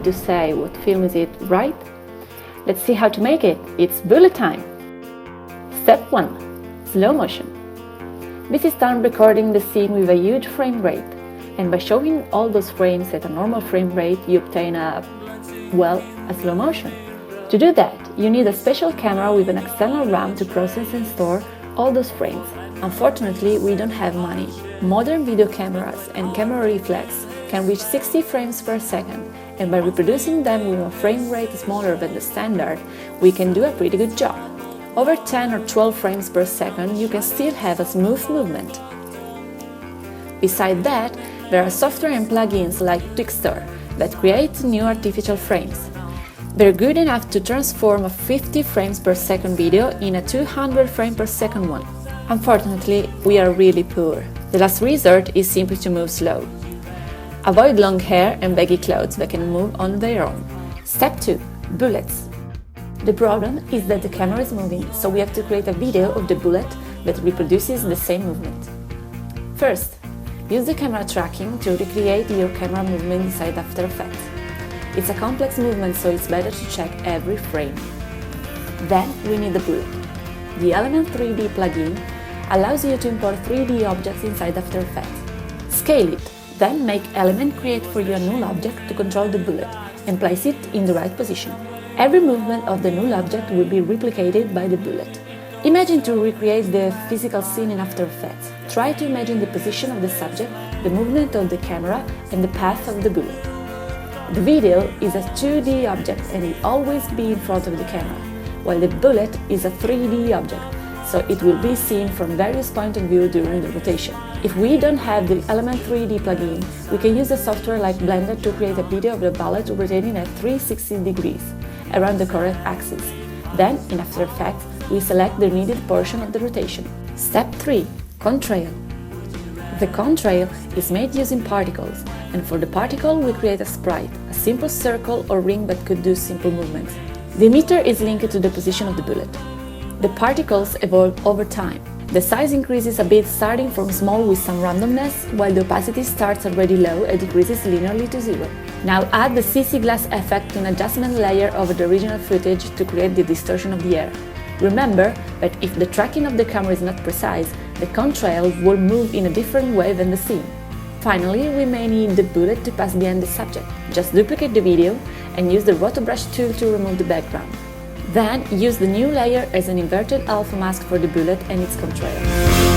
to say what film is it, right? Let's see how to make it. It's bullet time! Step 1. Slow motion. This is done recording the scene with a huge frame rate, and by showing all those frames at a normal frame rate, you obtain a slow motion. To do that, you need a special camera with an external RAM to process and store all those frames. Unfortunately, we don't have money. Modern video cameras and camera reflex can reach 60 frames per second, and by reproducing them with a frame rate smaller than the standard, we can do a pretty good job. Over 10 or 12 frames per second, you can still have a smooth movement. Besides that, there are software and plugins like Twixtor that create new artificial frames. They're good enough to transform a 50 frames per second video in a 200 frame per second one. Unfortunately, we are really poor. The last resort is simply to move slow. Avoid long hair and baggy clothes that can move on their own. Step 2. Bullets. The problem is that the camera is moving, so we have to create a video of the bullet that reproduces the same movement. First, use the camera tracking to recreate your camera movement inside After Effects. It's a complex movement, so it's better to check every frame. Then we need the bullet. The Element 3D plugin allows you to import 3D objects inside After Effects. Scale it, then make Element create for you a null object to control the bullet and place it in the right position. Every movement of the null object will be replicated by the bullet. Imagine to recreate the physical scene in After Effects. Try to imagine the position of the subject, the movement of the camera, and the path of the bullet. The video is a 2D object and will always be in front of the camera, while the bullet is a 3D object, so it will be seen from various points of view during the rotation. If we don't have the Element 3D plugin, we can use a software like Blender to create a video of the bullet rotating at 360 degrees around the correct axis. Then, in After Effects, we select the needed portion of the rotation. Step 3. Contrail. The contrail is made using particles, and for the particle we create a sprite, a simple circle or ring that could do simple movements. The emitter is linked to the position of the bullet. The particles evolve over time. The size increases a bit starting from small with some randomness, while the opacity starts already low and decreases linearly to 0. Now add the CC glass effect to an adjustment layer over the original footage to create the distortion of the air. Remember that if the tracking of the camera is not precise, the contrail will move in a different way than the scene. Finally, we may need the bullet to pass behind the subject. Just duplicate the video and use the rotobrush tool to remove the background. Then use the new layer as an inverted alpha mask for the bullet and its contrail.